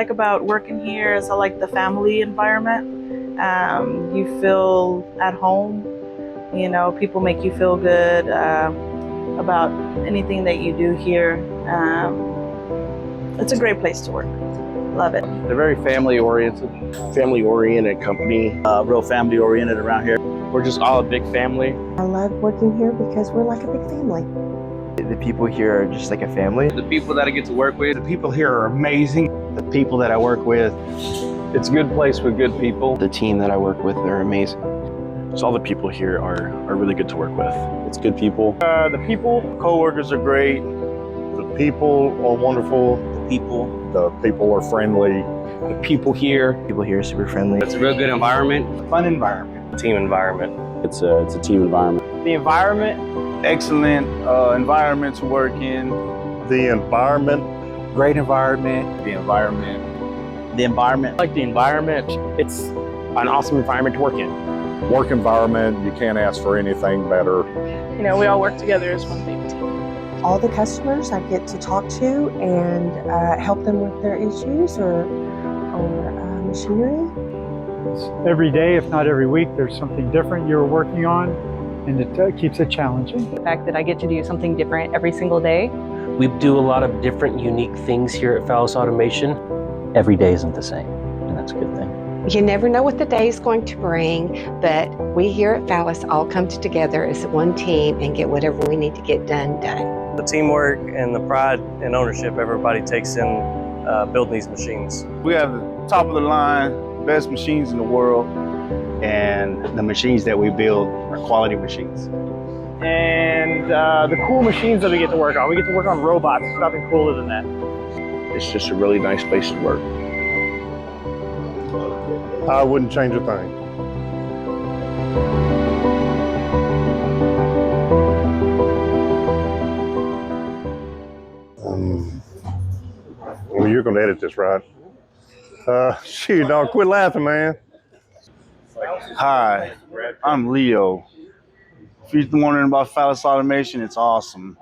like about working here is I like the family environment. You feel at home. You know, people make you feel good about anything that you do here. It's a great place to work. Love it. They're very family-oriented. Family-oriented company. Real family-oriented around here. We're just all a big family. I love working here because we're like a big family. The people here are just like a family. The people that I get to work with. The people here are amazing. The people that I work with. It's a good place with good people. The team that I work with, they're amazing. So all the people here are really good to work with. It's good people. The people, co-workers are great. The people are wonderful. The people are friendly. The people here. People here are super friendly. It's a real good environment. Fun environment. Team environment. It's a team environment. The environment, excellent environment to work in. The environment. Great environment. The environment. The environment. I like the environment. It's an awesome environment to work in. Work environment, you can't ask for anything better. You know, we all work together as one big team. All the customers I get to talk to and help them with their issues or machinery. Every day, if not every week, there's something different you're working on, and it keeps it challenging. The fact that I get to do something different every single day. We do a lot of different, unique things here at Fallas Automation. Every day isn't the same, and that's a good thing. You never know what the day is going to bring, but we here at Fallas all come together as one team and get whatever we need to get done. The teamwork and the pride and ownership everybody takes in building these machines. We have the top of the line, best machines in the world. And the machines that we build are quality machines. And the cool machines that we get to work on. We get to work on robots. There's nothing cooler than that. It's just a really nice place to work. I wouldn't change a thing. Well, you're going to edit this, right? Shoot, dog, quit laughing, man. Hi, I'm Leo. If you're wondering about Fallas Automation, it's awesome.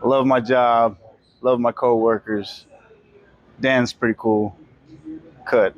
I love my job, love my co-workers. Dan's pretty cool. Cut.